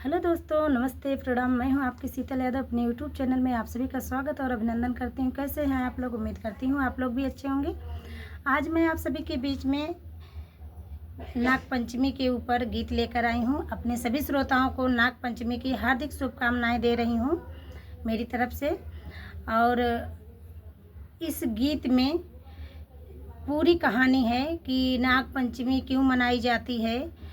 Hello दोस्तों, नमस्ते, प्रणाम। मैं हूं आपकी शीतल यादव। अपने यूट्यूब चैनल में आप सभी का स्वागत और अभिनंदन करती हूं। कैसे हैं आप लोग? उम्मीद करती हूं आप लोग भी अच्छे होंगे। आज मैं आप सभी के बीच में नाग पंचमी के ऊपर गीत लेकर आई हूं। अपने सभी श्रोताओं को नाग पंचमी की हार्दिक शुभकामनाएं दे रही हूं मेरी तरफ से। और इस गीत में पूरी कहानी है कि नाग पंचमी क्यों मनाई जाती है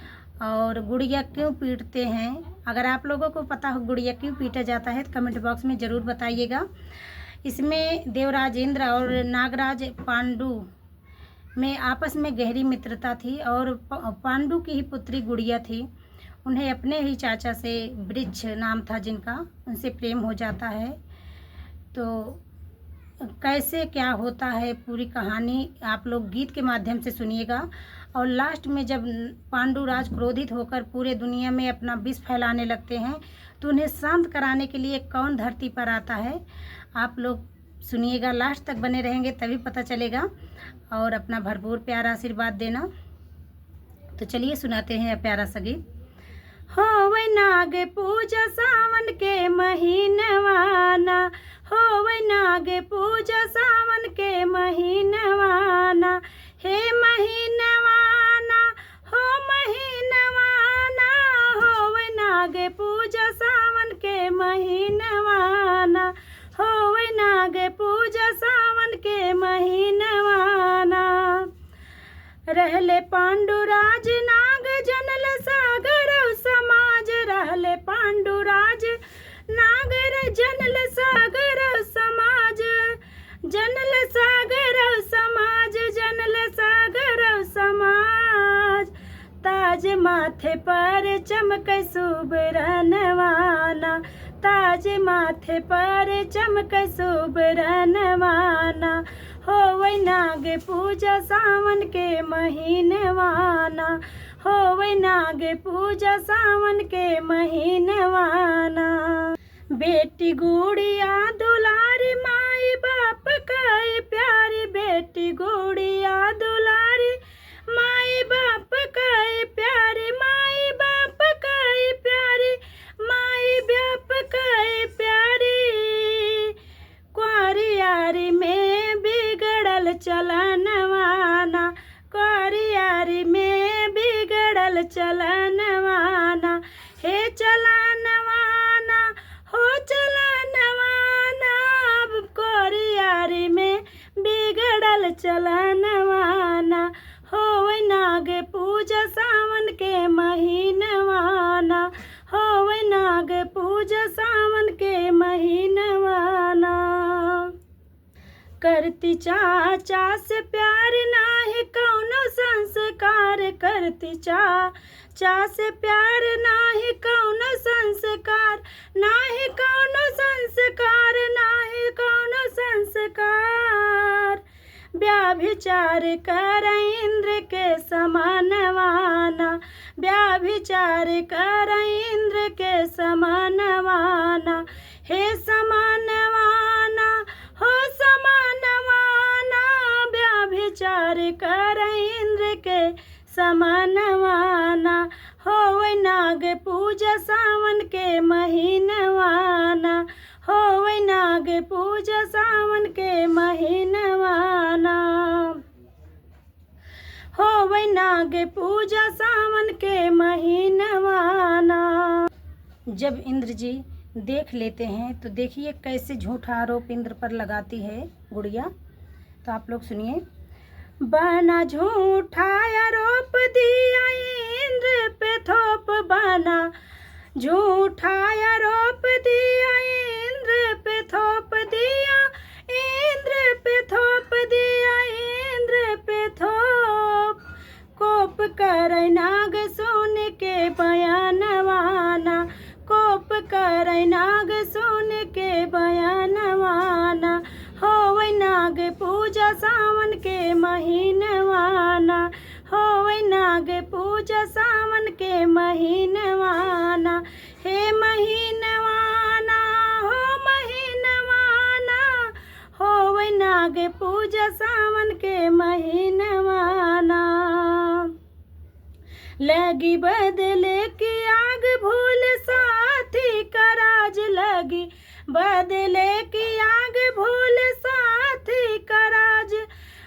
और गुड़िया क्यों पीटते हैं। अगर आप लोगों को पता हो गुड़िया क्यों पीटा जाता है तो कमेंट बॉक्स में ज़रूर बताइएगा। इसमें देवराज इंद्र और नागराज पांडु में आपस में गहरी मित्रता थी और पांडु की ही पुत्री गुड़िया थी। उन्हें अपने ही चाचा से, वृक्ष नाम था जिनका, उनसे प्रेम हो जाता है। तो कैसे क्या होता है पूरी कहानी आप लोग गीत के माध्यम से सुनिएगा। और लास्ट में जब पांडुराज क्रोधित होकर पूरे दुनिया में अपना विष फैलाने लगते हैं तो उन्हें शांत कराने के लिए कौन धरती पर आता है, आप लोग सुनिएगा। लास्ट तक बने रहेंगे तभी पता चलेगा। और अपना भरपूर प्यारा आशीर्वाद देना। तो चलिए सुनाते हैं प्यारा सा गीत। होवै नाग पूजा सावन के महीनवाना, होवै नाग पूजा सावन के महीनवाना, हे महीनवाना, हो महीनवाना, होवै नाग पूजा सावन के महीनवाना, होवै नाग पूजा सावन के महीनवाना। रहले पांडुराज नाग जनल सागर समाज, रहले पांडुराज नागर जनल सागर समाज, जनल सागर समाज, जनल सागर समाज। ताज माथे पर चमकै सुबरनवाना, ताज माथे पर चमकै सुबरनवाना, होवै नाग पूजा सावन के महीनवाना, होवै नाग पूजा सावन के महीनवाना। बेटी गुड़िया दुलारी माई बाप कई प्यारी, बेटी गुड़िया दुलारी माई बाप कई प्यारी, माई बाप कई प्यारी, माई बाप कई प्यारी। क्वारियारी में बिगड़ल चलनवाना, क्वारियारी में बिगड़ल चलनवाना, हे चलनवाना, हो चलनवाना, क्वारियारी में बिगड़ल चलनवाना, होवै नाग पूजा सावन के महीनवाना, होवै नाग पूजा सावन के महीनवाना। करती चाचा से प्यार नाही कौनो संस्कार, करती चाचा से प्यार नाही कौनो संस्कार, नाही कौनो संस्कार, नाही कौनो संस्कार। व्याभिचार कर इंद्र के समानवाना, व्याभिचार कर इंद्र के समानवाना, हे समानवाना, हो समानवाना, व्याभिचार कर इंद्र के समानवाना, होवै नाग पूजा सावन के महीनवाना, होवै नाग पूजा सावन के महीनवाना, होवै नाग पूजा सावन के महीनवाना। जब इंद्र जी देख लेते हैं तो देखिए कैसे झूठा आरोप इंद्र पर लगाती है गुड़िया। तो आप लोग सुनिए। बना झूठा आरोप दिया इंद्र पे थोप, बना झूठा आरोप दिया इंद्र पे थोप दिया, इंद्र पे थोप दिया, इंद्र पे थोप। कोप कर नाग सुन के बयानवाना, कोप कर नाग सुन के बयानवाना, होवै नाग पूजा सावन के महीनवाना, होवै नाग पूजा सावन के महीनवाना, हे महीनवाना, हो महीनवाना, होवै नाग पूजा सावन के महीनवाना। लगी बदले की आग भूल सा बदले की आग भूल साथी का राज,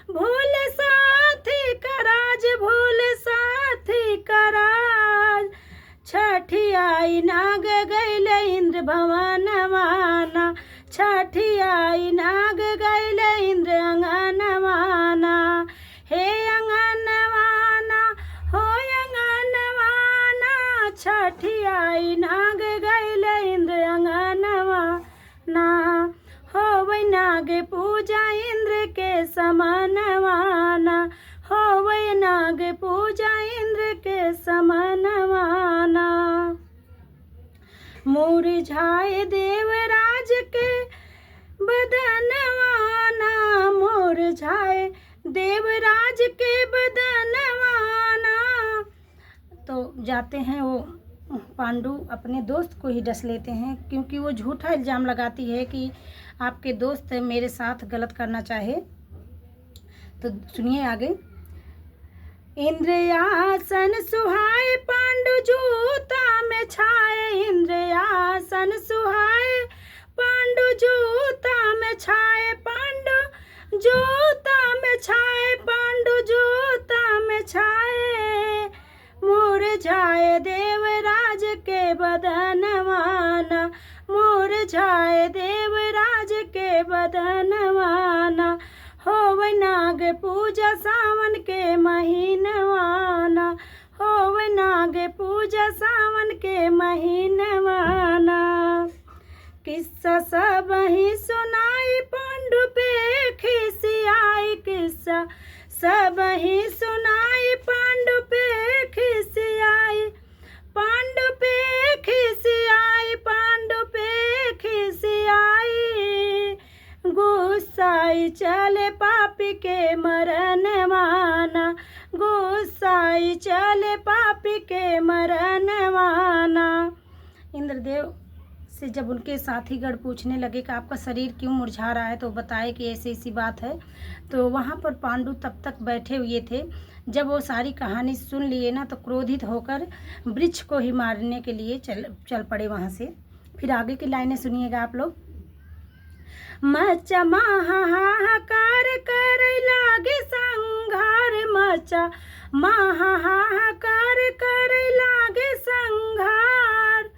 भूल साथी का राज, भूल साथी का राज। छठी आई नाग गैल इंद्र भवनवाना, छठी आई नाग गैल इंद्र अंगनवाना। हे अंगनवाना हो अंगनवाना, छठी आई नाग गैल इंद्र अंगनवाना। हो वै नाग पूजा इंद्र के समनवाना, हो वै नाग पूजा इंद्र के समनवाना। मुरझाए देवराज के बदनवाना, मुरझाए देवराज के बदनवाना। तो जाते हैं वो पांडु अपने दोस्त को ही डस लेते हैं, क्योंकि वो झूठा इल्ज़ाम लगाती है कि आपके दोस्त मेरे साथ गलत करना चाहे। तो सुनिए आगे। इंद्रयासन सुहाए पांडु जूता में छाए, इंद्रयासन सुहाए पांडु जूता में छाए, पांडु जूता में छाए, पांडु जूता में छाए। मुरझाए देवराज के बदनवाना, मुरझाए देवराज के बदनवाना। हो वै नाग पूजा सावन के महीनवाना, हो वै नाग पूजा सावन के महीनवाना। किस्सा सब ही सुनाई पांडु पे खिसियाई, किस्सा सब ही सुनाई पांडु पे खिसियाई, पांडु पे खिसियाई, पांडु पे खिसियाई। गुस्साई चले पापी के मरनवाना, गुस्साई चले पापी के मरनवाना। इंद्रदेव से जब उनके साथी गण पूछने लगे कि आपका शरीर क्यों मुरझा रहा है, तो बताए कि ऐसी ऐसी बात है। तो वहाँ पर पांडु तब तक बैठे हुए थे। जब वो सारी कहानी सुन लिए ना, तो क्रोधित होकर वृक्ष को ही मारने के लिए चल पड़े वहाँ से। फिर आगे की लाइनें सुनिएगा आप लोग। मचा महाहाकार कर लागे संघार, मचा महाहाकार कर लागे संघार।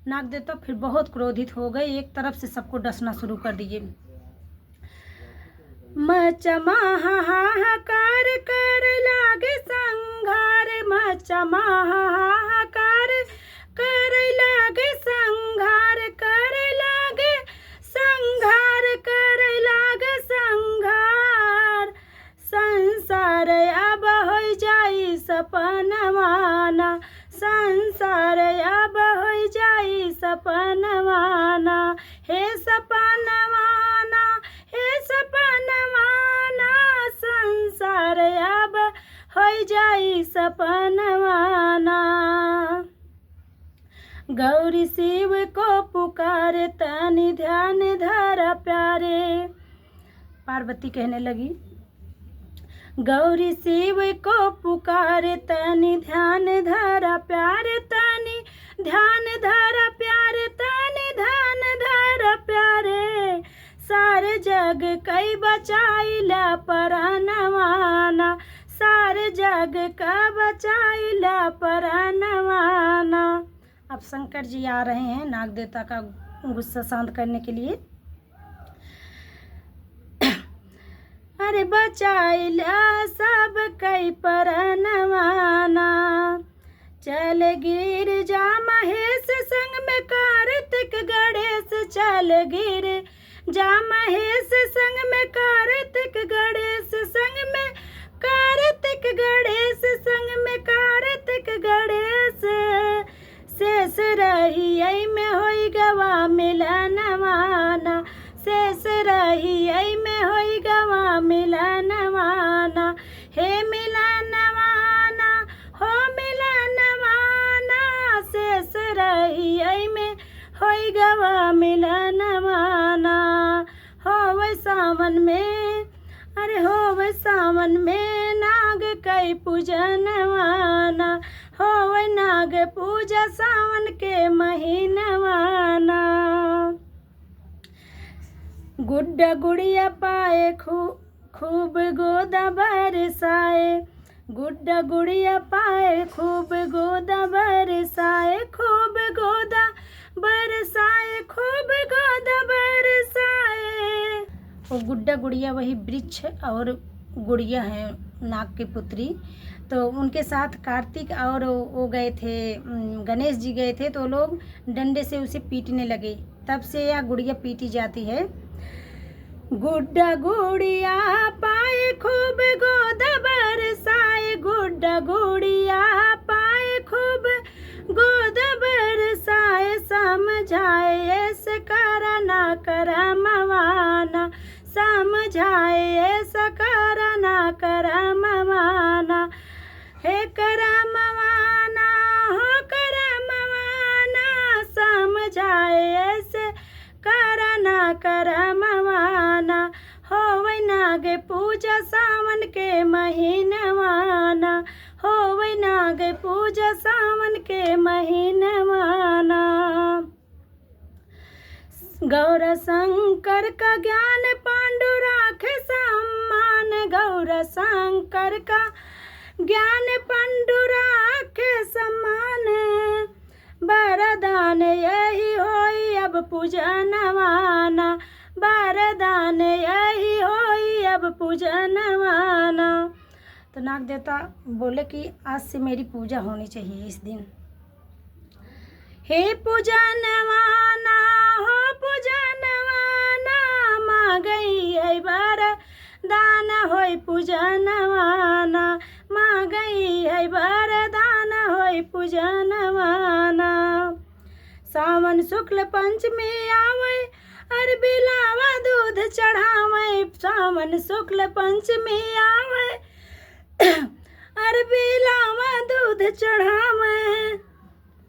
नाग देवता फिर बहुत क्रोधित हो गए, एक तरफ से सबको डसना शुरू कर दिए। मचा महाहाकार कर लागे संघार, मचा महाहाकार कर लागे संघार, कर लागे संघार, कर लागे संघार। संसार अब हो जाई सपनवाना, संसार अब हो जाई सपनवाना। हे सपनवाना, हे सपनवाना, संसार अब हो जाई सपनवाना। गौरी शिव को पुकारे तनि ध्यान धरा प्यारे। पार्वती कहने लगी, गौरी शिव को पुकारे तनि ध्यान धरा प्यारे, तनि ध्यान धरा प्यारे, तनि ध्यान धरा प्यारे। सारे जग कई बचाइला परनवाना, सारे जग का बचाइला परनवाना। अब शंकर जी आ रहे हैं नाग देवता का गुस्सा शांत करने के लिए। अरे बचाइला सब कई परनवाना, चल गिर जा महेश संग में कार्तिक गणेश, चल गिर जा महेश संग में कार्तिक गणेश, संग में कार्तिक गणेश, संग में कार्तिक गणेश। शेष रही में होई गवा मिलनवाना, शेष रही में होई गवा मिलनवाना। हे मिलनवाना हो मिलनवाना, शेष रही में होई गवा मिलनवाना। हो वै सावन में, अरे हो वै सावन में नाग कई पूजनवाना, हो वै नाग पूजा सावन के महीनवाना। गुड्डा गुड़िया पाए खूब गोदा बरसाए, गुड्डा गुड़िया पाए खूब गोदा बरसाए, खूब गोदा बरसाए, खूब गोदा बरसाए। वो गुड्डा गुड़िया वही वृक्ष और गुड़िया है नाग की पुत्री। तो उनके साथ कार्तिक और वो गए थे, गणेश जी गए थे, तो लोग डंडे से उसे पीटने लगे, तब से यह गुड़िया पीटी जाती है। गुड्डा गुड़िया पाए खूब गोदा बरसाए, गुड्डा गुड़िया पाए खूब गोदा बरसाए, समझाए ऐसे करा ना करा मवाना, समझाए ऐसा करा ना करा मवाना, हे करा मवाना हो करा मवाना, समझाए ऐसे करा ना करा मवाना, हो वही नागे पूजा सावन के महीनवाना, हो वही नागे पूजा सावन के महीनवाना। गौर शंकर का ज्ञान पांडु राखे सम्मान, गौर शंकर का ज्ञान पांडु राखे सम्मान, वरदान यही होई अब पूजनवाना, वरदान यही होई अब पूजनवाना। तो नाग देवता बोले कि आज से मेरी पूजा होनी चाहिए इस दिन। हे पूजनवाना हो पूजनवाना, माँ गई है वरदान होई पूजनवाना, माँ गई है वरदान होई पूजनवाना। सावन शुक्ल पंचमी आवे अर बिलावा दूध चढ़ावे, सावन शुक्ल पंचमी आवे अर बिलावा दूध चढ़ावे,